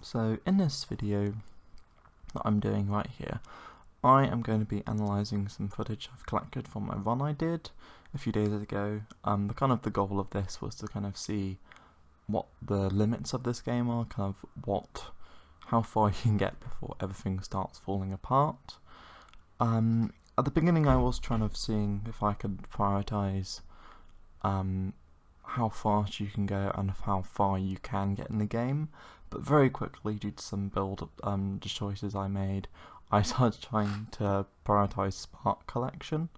So in this video that I'm doing right here, I am going to be analysing some footage I've collected from a run I did a few days ago. The goal of this was to kind of see what the limits of this game are, how far you can get before everything starts falling apart. At the beginning I was trying to seeing if I could prioritise how fast you can go and how far you can get in the game, but very quickly, due to some build choices I made, I started trying to prioritise spark collection.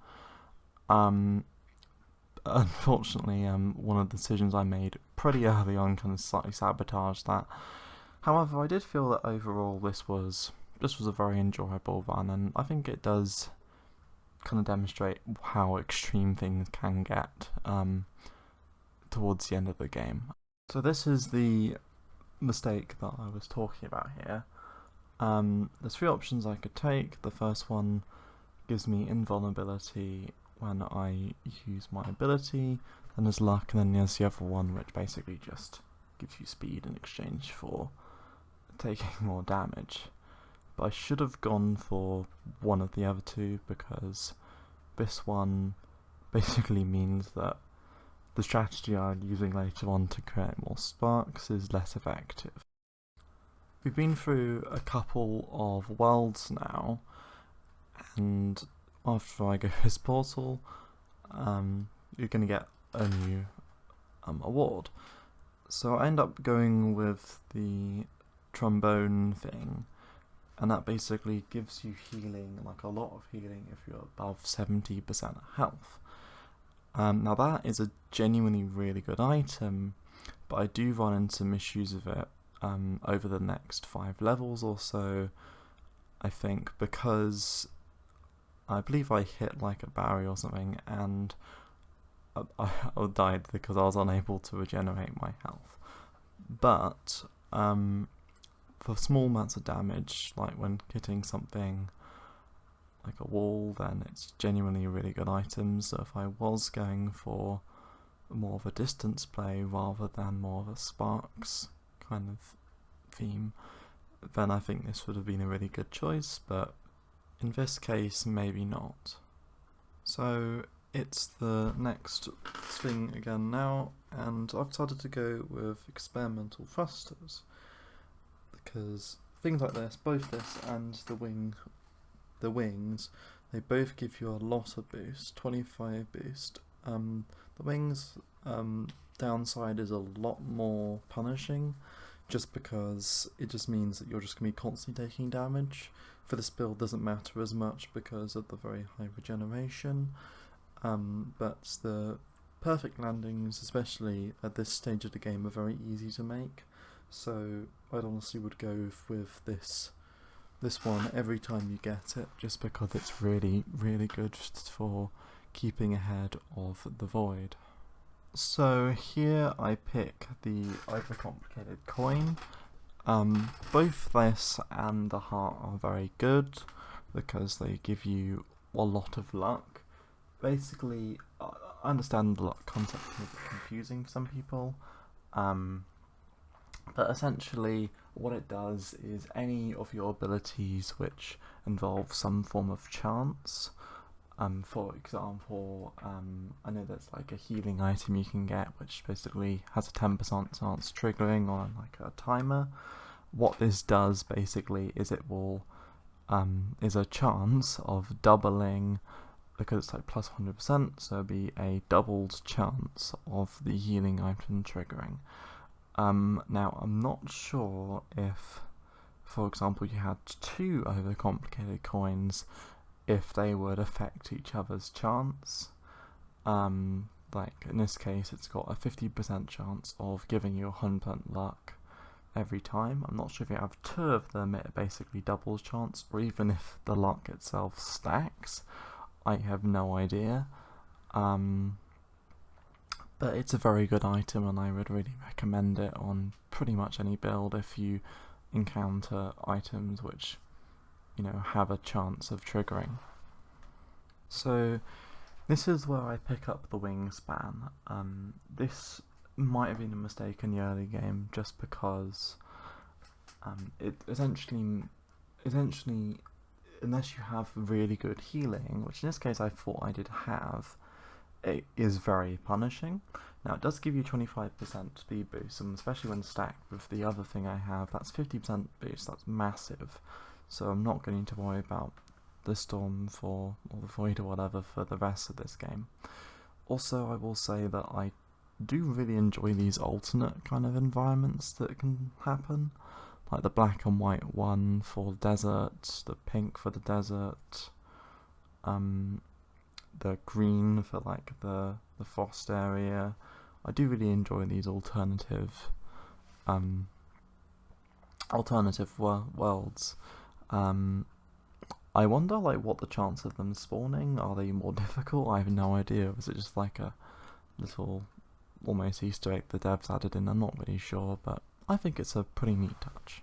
Unfortunately, one of the decisions I made pretty early on kind of slightly sabotaged that. However, I did feel that overall this was a very enjoyable run, and I think it does kind of demonstrate how extreme things can get towards the end of the game. So this is the mistake that I was talking about here. There's three options I could take. The first one gives me invulnerability when I use my ability, then there's luck, and then there's the other one which basically just gives you speed in exchange for taking more damage. But I should have gone for one of the other two, because this one basically means that the strategy I'm using later on to create more sparks is less effective. We've been through a couple of worlds now, and after I go this portal, you're going to get a new award. So I end up going with the trombone thing, and that basically gives you healing, like a lot of healing if you're above 70% health. Now that is a genuinely really good item, but I do run into some issues with it over the next 5 levels or so, I think, because I believe I hit like a barrier or something, and I died because I was unable to regenerate my health. But for small amounts of damage, like when hitting something like a wall, then it's genuinely a really good item. So if I was going for more of a distance play rather than more of a sparks kind of theme, then I think this would have been a really good choice, but in this case maybe not. So it's the next thing again now, and I've started to go with experimental thrusters, because things like this, both this and the wings, they both give you a lot of boost, 25 boost. The wings downside is a lot more punishing, just because it just means that you're just going to be constantly taking damage. For this build doesn't matter as much because of the very high regeneration, but the perfect landings, especially at this stage of the game, are very easy to make, so I'd honestly would go with this one every time you get it, just because it's really, really good for keeping ahead of the void. So here I pick the overcomplicated coin. Both this and the heart are very good because they give you a lot of luck. Basically, I understand the luck concept is a bit confusing for some people, but essentially what it does is any of your abilities which involve some form of chance, for example, I know there's like a healing item you can get which basically has a 10% chance triggering on like a timer. What this does basically is it will is a chance of doubling, because it's like plus 100%, so it'll be a doubled chance of the healing item triggering. Now I'm not sure if, for example, you had 2 overcomplicated coins, if they would affect each other's chance. Like in this case it's got a 50% chance of giving you 100% luck every time. I'm not sure if you have 2 of them it basically doubles chance, or even if the luck itself stacks. I have no idea. But it's a very good item, and I would really recommend it on pretty much any build if you encounter items which, you know, have a chance of triggering. So this is where I pick up the wingspan. This might have been a mistake in the early game, just because It essentially, unless you have really good healing, which in this case I thought I did have, it is very punishing. Now it does give you 25% speed boost, and especially when stacked with the other thing I have, that's 50% boost. That's massive. So I'm not going to worry about the storm or the void or whatever for the rest of this game. Also, I will say that I do really enjoy these alternate kind of environments that can happen, like the black and white one for the desert, the pink for the desert, the green for like the frost area. I do really enjoy these alternative worlds. I wonder like what the chance of them spawning. Are they more difficult? I have no idea. Was it just like a little almost Easter egg the devs added in? I'm not really sure, but I think it's a pretty neat touch.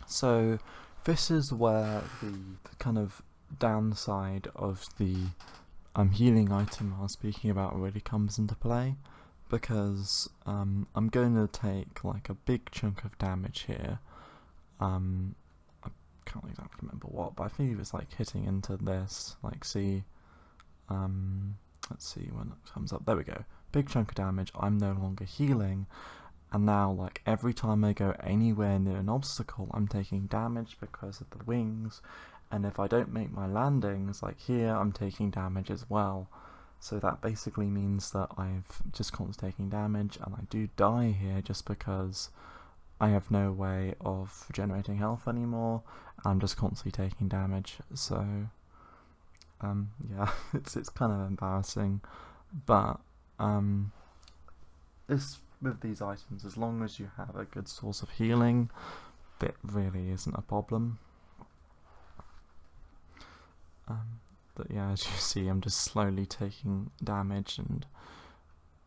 So this is where the kind of downside of the healing item I was speaking about really comes into play, because I'm going to take like a big chunk of damage here. I can't exactly remember what, but I think it's like hitting into this, like see, let's see when it comes up, there we go, big chunk of damage. I'm no longer healing, and now like every time I go anywhere near an obstacle I'm taking damage because of the wings, and if I don't make my landings, like here, I'm taking damage as well. So that basically means that I've just constantly taking damage, and I do die here just because I have no way of generating health anymore. I'm just constantly taking damage. So yeah, it's kind of embarrassing, but this with these items, as long as you have a good source of healing, it really isn't a problem. But yeah, as you see, I'm just slowly taking damage, and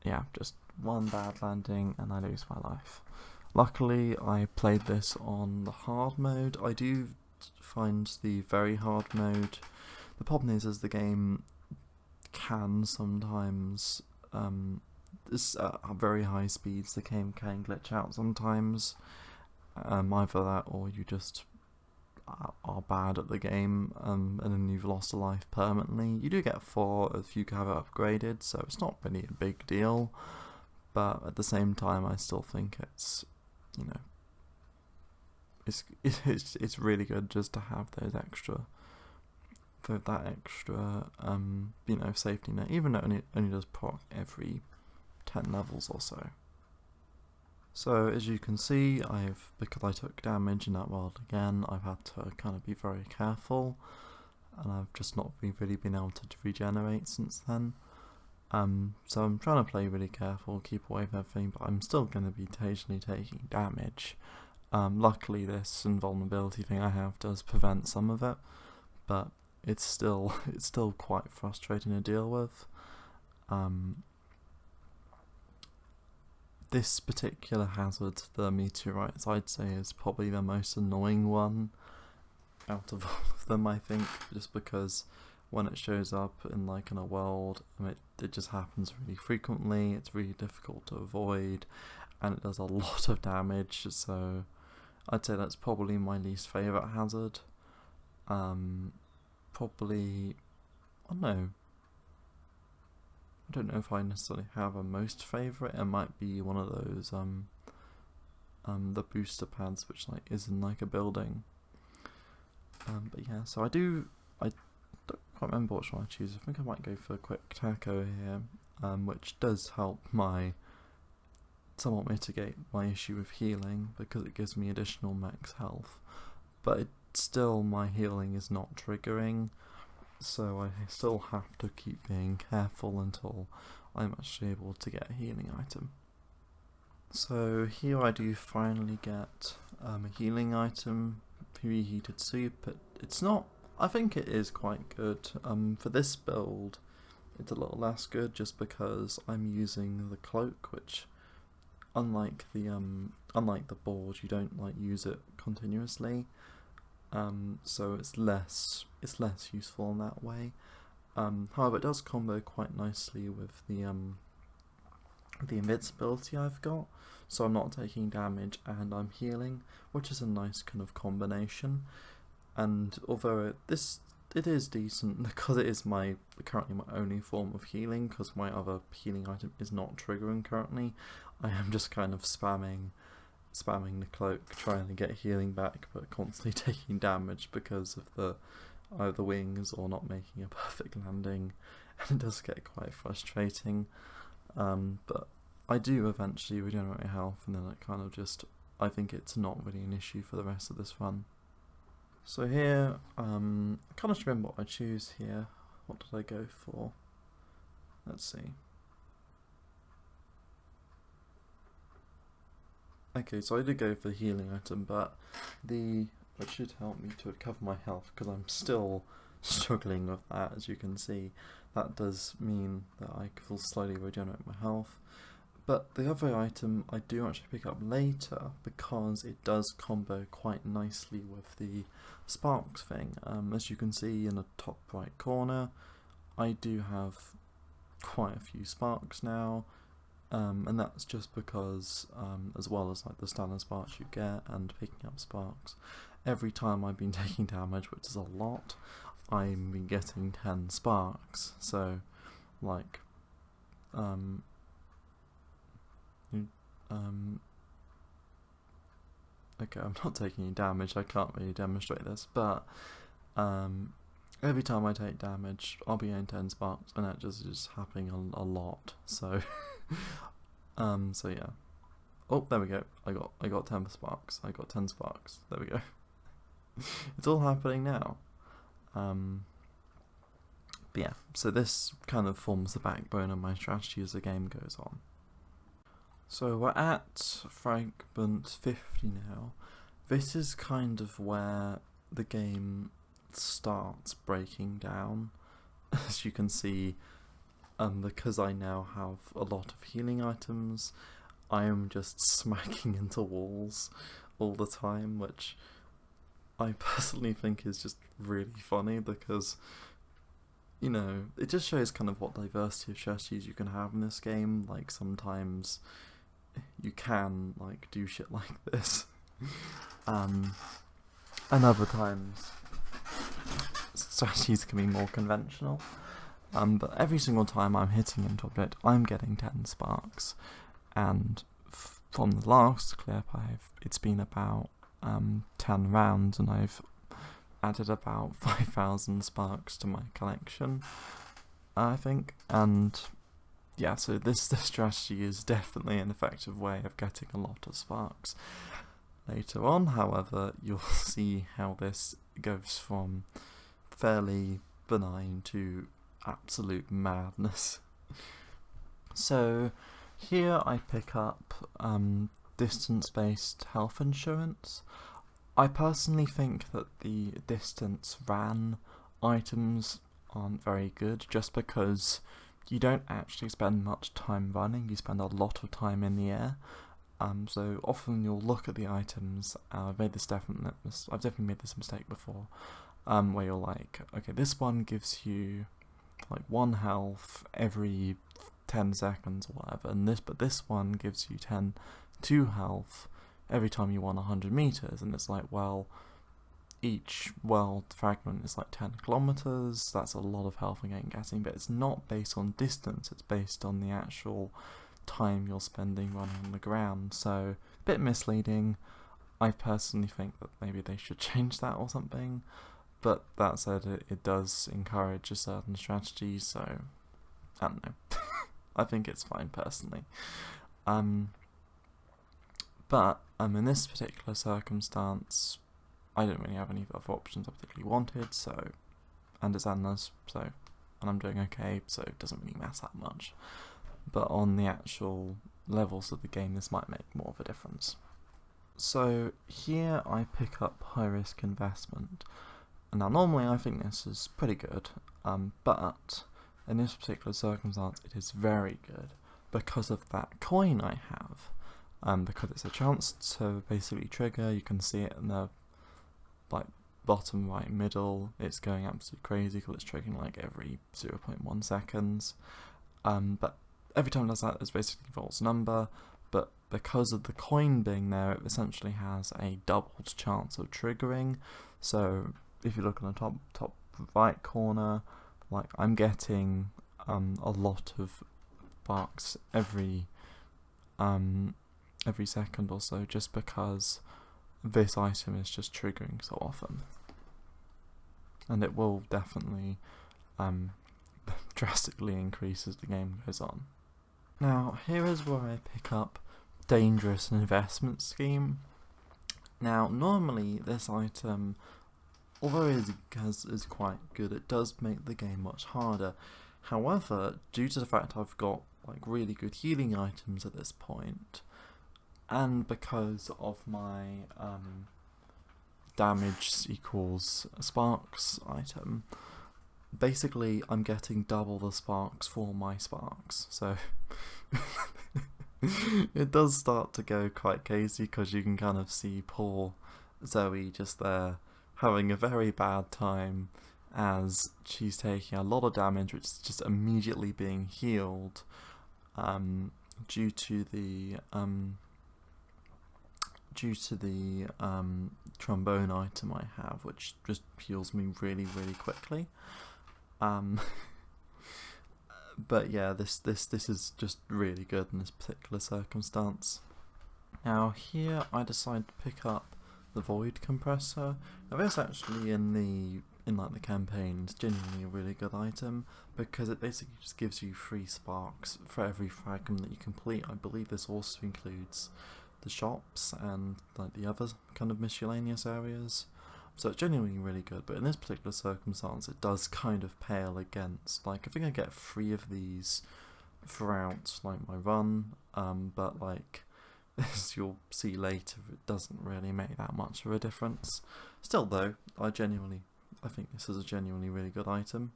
yeah, just one bad landing and I lose my life. Luckily, I played this on the hard mode. I do find the very hard mode, the problem is the game can sometimes, at very high speeds, the game can glitch out sometimes. Either that or you just are bad at the game, and then you've lost a life permanently. You do get 4 if you have it upgraded, so it's not really a big deal, but at the same time I still think it's, you know, it's really good just to have those extra, that extra you know, safety net, even though it only does proc every 10 levels or so. So as you can see, because I took damage in that world again, I've had to kind of be very careful, and I've just not really been able to regenerate since then. So I'm trying to play really careful, keep away from everything, but I'm still going to be occasionally taking damage. Luckily this invulnerability thing I have does prevent some of it, but it's still quite frustrating to deal with. This particular hazard, the meteorites, I'd say is probably the most annoying one out of all of them, I think, just because when it shows up in like in a world, it just happens really frequently, it's really difficult to avoid, and it does a lot of damage, so I'd say that's probably my least favourite hazard. Probably, I don't know if I necessarily have a most favourite. It might be one of those the booster pads, which like is in like a building. But yeah, so I don't quite remember which one I choose. I think I might go for a quick taco here, which does help somewhat mitigate my issue with healing, because it gives me additional max health, but still my healing is not triggering, so I still have to keep being careful until I'm actually able to get a healing item. So here I do finally get a healing item, preheated soup. It's not, I think it is quite good. For this build it's a little less good just because I'm using the cloak, which unlike the board, you don't like use it continuously. So it's less useful in that way. However, it does combo quite nicely with the invincibility I've got. so I'm not taking damage and I'm healing, which is a nice kind of combination. And although it is decent because it is currently my only form of healing, because my other healing item is not triggering currently, I am just kind of spamming the cloak, trying to get healing back, but constantly taking damage because of the either wings or not making a perfect landing, and it does get quite frustrating. But I do eventually regenerate health, and then it kind of just, I think it's not really an issue for the rest of this run. So here, I can't just remember what I choose here. What did I go for? Let's see. Okay, so I did go for the healing item, but it should help me to recover my health, because I'm still struggling with that, as you can see. That does mean that I will slowly regenerate my health. But the other item I do actually pick up later, because it does combo quite nicely with the sparks thing. As you can see in the top right corner, I do have quite a few sparks now. And that's just because, as well as like the standard sparks you get and picking up sparks, every time I've been taking damage, which is a lot, I've been getting 10 sparks. So, like, okay, I'm not taking any damage, I can't really demonstrate this, but every time I take damage, I'll be getting 10 sparks, and that just is happening a lot. So, so yeah. Oh, there we go. I got 10 sparks. I got 10 sparks. There we go. It's all happening now. But yeah, so this kind of forms the backbone of my strategy as the game goes on. So we're at fragment 50 now. This is kind of where the game starts breaking down. As you can see, because I now have a lot of healing items, I am just smacking into walls all the time, which I personally think is just really funny, because, you know, it just shows kind of what diversity of strategies you can have in this game. Like, sometimes you can, like, do shit like this. And other times strategies can be more conventional. But every single time I'm hitting into object, I'm getting 10 sparks. And from the last clip, it's been about 10 rounds, and I've added about 5,000 sparks to my collection, I think. And yeah, so this strategy is definitely an effective way of getting a lot of sparks. Later on, however, you'll see how this goes from fairly benign to absolute madness. So here I pick up distance-based health insurance. I personally think that the distance ran items aren't very good, just because you don't actually spend much time running, you spend a lot of time in the air. So often you'll look at the items, I've definitely made this mistake before, where you're like, okay, this one gives you like 1 health every 10 seconds or whatever, but this one gives you 2 health every time you run 100 meters, and it's like, well, each world fragment is like 10 kilometers, that's a lot of health I'm getting, but it's not based on distance, it's based on the actual time you're spending running on the ground, so a bit misleading. I personally think that maybe they should change that or something, but that said, it does encourage a certain strategy, so I don't know. I think it's fine personally. But in this particular circumstance, I don't really have any other options I particularly wanted, so, and it's endless, so, and I'm doing okay, so it doesn't really matter that much. But on the actual levels of the game, this might make more of a difference. So here I pick up high risk investment. Now normally I think this is pretty good, but in this particular circumstance it is very good because of that coin I have. Because it's a chance to basically trigger. You can see it in the bottom right middle, it's going absolutely crazy because it's triggering like every 0.1 seconds. But every time it does that, it's basically a false number, but because of the coin being there, it essentially has a doubled chance of triggering. So if you look on the top right corner, like I'm getting a lot of sparks every second or so, just because this item is just triggering so often, and it will definitely drastically increase as the game goes on. Now here is where I pick up Dangerous Investment Scheme. Now normally this item, although it is quite good, it does make the game much harder. However, due to the fact I've got like really good healing items at this point, and because of my damage equals sparks item, basically I'm getting double the sparks for my sparks, so it does start to go quite crazy, because you can kind of see poor Zoe just there having a very bad time as she's taking a lot of damage, which is just immediately being healed due to the trombone item I have, which just heals me really quickly. But yeah, this is just really good in this particular circumstance. Now here I decide to pick up the Void Compressor. Now this actually in the campaign is genuinely a really good item, because it basically just gives you 3 sparks for every fragment that you complete. I believe this also includes the shops and like the other kind of miscellaneous areas. So it's genuinely really good, but in this particular circumstance it does kind of pale against, like, I think I get 3 of these throughout like my run, but like as you'll see later, it doesn't really make that much of a difference. Still though, I think this is a genuinely really good item.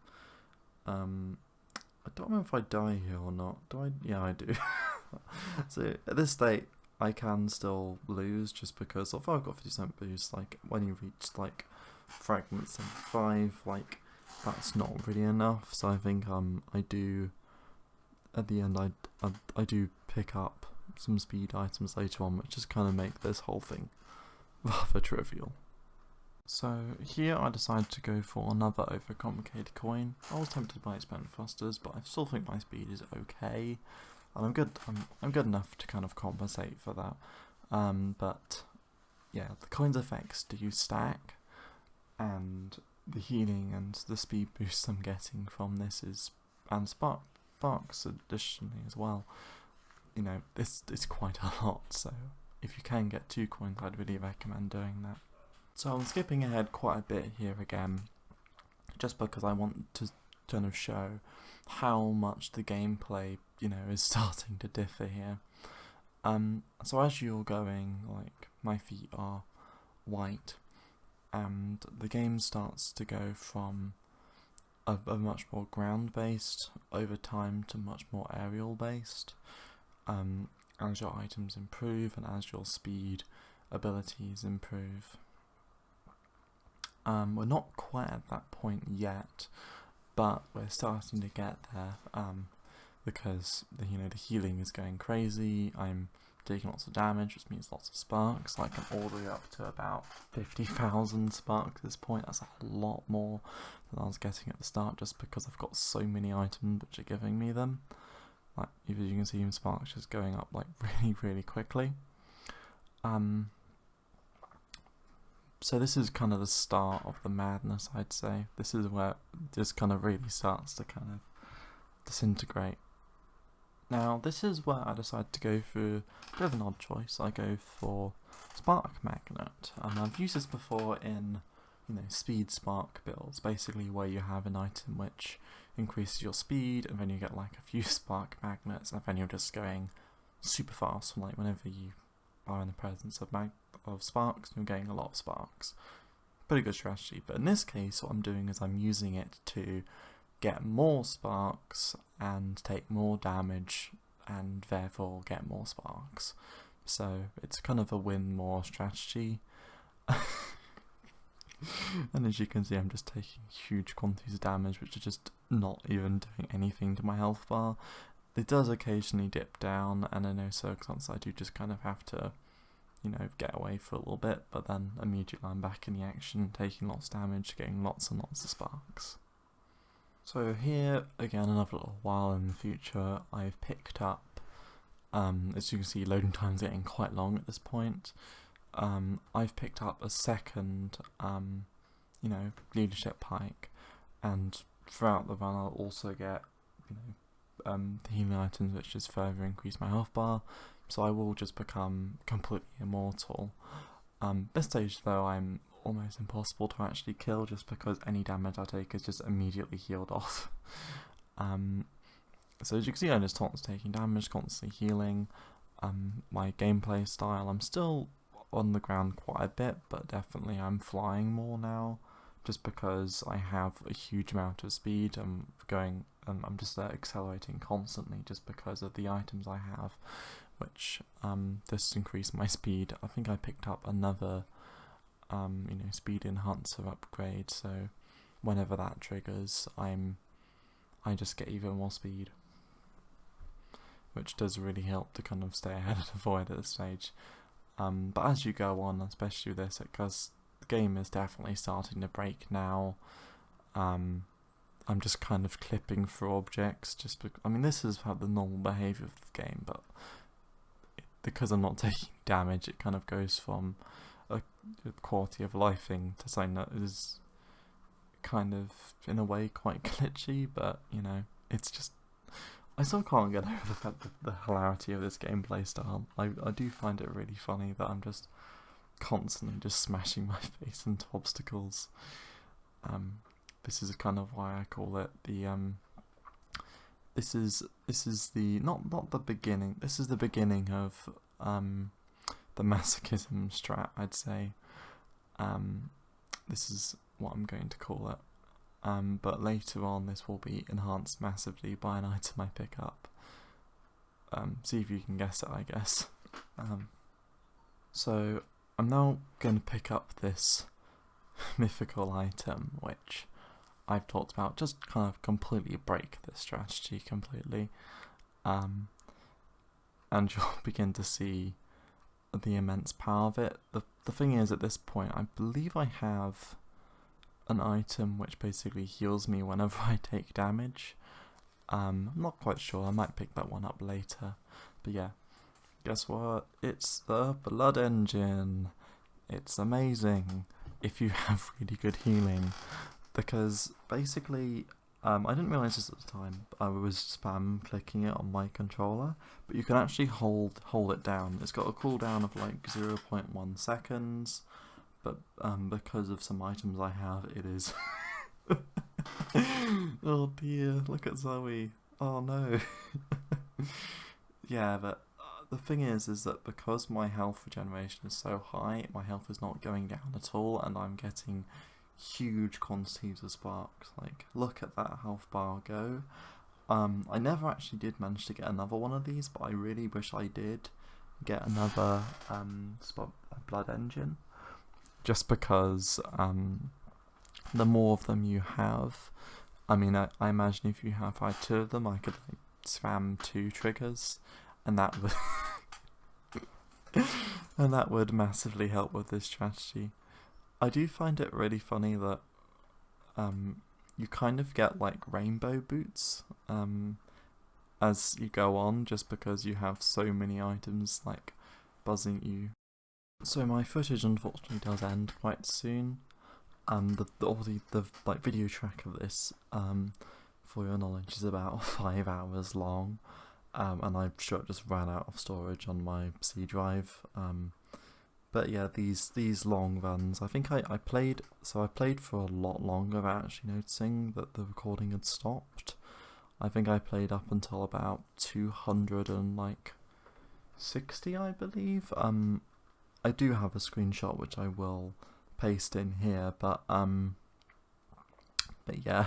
I don't know if I die here or not. Do I? Yeah, I do. So at this state I can still lose, just because although I've got 50% boost, like when you reach like fragment 75, like that's not really enough. So I think I do at the end I do pick up some speed items later on, which just kind of make this whole thing rather trivial. So here I decided to go for another overcomplicated coin. I was tempted by Expended Thrusters, but I still think my speed is okay, and I'm good enough to kind of compensate for that. But yeah, the coin's effects do stack, and the healing and the speed boost I'm getting from this and sparks additionally as well. You know, this is quite a lot, so if you can get 2 coins, I'd really recommend doing that. So I'm skipping ahead quite a bit here again, just because I want to kind of show how much the gameplay, you know, is starting to differ here. So as you're going, like, my feet are white, and the game starts to go from a much more ground-based over time to much more aerial-based, as your items improve and as your speed abilities improve. We're not quite at that point yet, but we're starting to get there, because the healing is going crazy. I'm taking lots of damage, which means lots of sparks. Like, I'm all the way up to about 50,000 sparks at this point. That's a lot more than I was getting at the start, just because I've got so many items which are giving me them. Like, as you can see, sparks just going up like really quickly. So this is kind of the start of the madness, I'd say. This is where it just kind of really starts to kind of disintegrate. Now, this is where I decided to go for a bit of an odd choice. I go for Spark Magnet. I've used this before in, speed spark builds, basically where you have an item which increases your speed, and then you get like a few spark magnets, and then you're just going super fast, like whenever you are in the presence of sparks, you're getting a lot of sparks. Pretty good strategy, but in this case what I'm doing is I'm using it to get more sparks and take more damage, and therefore get more sparks. So it's kind of a win more strategy. And as you can see, I'm just taking huge quantities of damage, which are just not even doing anything to my health bar. it does occasionally dip down, and in those circumstances I do just kind of have to, you know, get away for a little bit, but then immediately I'm back in the action, taking lots of damage, getting lots and lots of sparks. So here, again, another little while in the future, I've picked up, as you can see, loading time's getting quite long at this point. I've picked up a second, you know, leadership pike, and throughout the run I'll also get, you know, the healing items, which just further increase my health bar, so I will just become completely immortal. This stage though, I'm almost impossible to actually kill, just because any damage I take is just immediately healed off. So as you can see, I'm just constantly taking damage, constantly healing. My gameplay style, I'm still on the ground quite a bit, but definitely I'm flying more now, just because I have a huge amount of speed. I'm just accelerating constantly just because of the items I have, which this increased my speed. I think I picked up another you know, speed enhancer upgrade, so whenever that triggers, I just get even more speed, which does really help to kind of stay ahead of the void at this stage. But as you go on, especially with this, because the game is definitely starting to break now, I'm just kind of clipping through objects, I mean, this is how the normal behaviour of the game, but because I'm not taking damage, it kind of goes from a quality of life thing to something that is kind of, in a way, quite glitchy, but, you know, it's just, I still can't get over the fact that the hilarity of this gameplay style. I do find it really funny that I'm just constantly just smashing my face into obstacles. This is kind of why I call it the this is the not the beginning. This is the beginning of the Masochism strat, I'd say. This is what I'm going to call it. But later on, this will be enhanced massively by an item I pick up. See if you can guess it, I guess. So I'm now going to pick up this mythical item, which I've talked about, just kind of completely break this strategy completely. And you'll begin to see the immense power of it. The thing is, at this point, I believe I have an item which basically heals me whenever I take damage. I'm not quite sure, I might pick that one up later. But yeah, guess what? It's the Blood Engine. It's amazing if you have really good healing, because basically, I didn't realise this at the time, I was spam clicking it on my controller, but you can actually hold it down. It's got a cooldown of like 0.1 seconds, but because of some items I have, it is... Oh dear, look at Zoe. Oh no. Yeah, but the thing is that because my health regeneration is so high, my health is not going down at all, and I'm getting huge quantities of sparks. Like, look at that health bar go. I never actually did manage to get another one of these, but I really wish I did get another Blood Engine, just because the more of them you have, I mean, I imagine if you have 2 of them, I could like spam 2 triggers, and that would and that would massively help with this strategy. I do find it really funny that you kind of get like rainbow boots as you go on, just because you have so many items like buzzing at you. So my footage unfortunately does end quite soon. The like video track of this, for your knowledge, is about 5 hours long, and I'm sure it just ran out of storage on my C drive. But yeah, these long runs, I think I played for a lot longer without actually noticing that the recording had stopped. I think I played up until about 260, I believe. I do have a screenshot which I will paste in here, but yeah,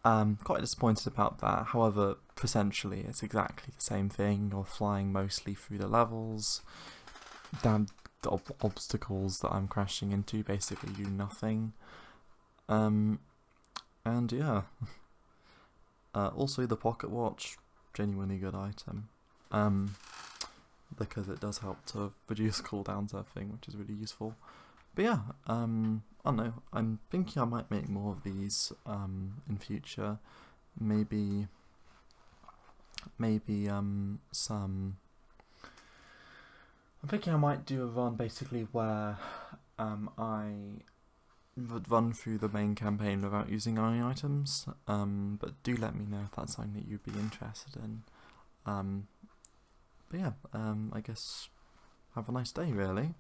quite disappointed about that. However, essentially it's exactly the same thing. You're flying mostly through the levels. The obstacles that I'm crashing into basically do nothing. And yeah. Also, the pocket watch genuinely good item. Because it does help to reduce cooldowns, I think, which is really useful. But yeah, I don't know, I'm thinking I might make more of these in future. Maybe some... I'm thinking I might do a run basically where I would run through the main campaign without using any items, but do let me know if that's something that you'd be interested in. But yeah, I guess have a nice day, really.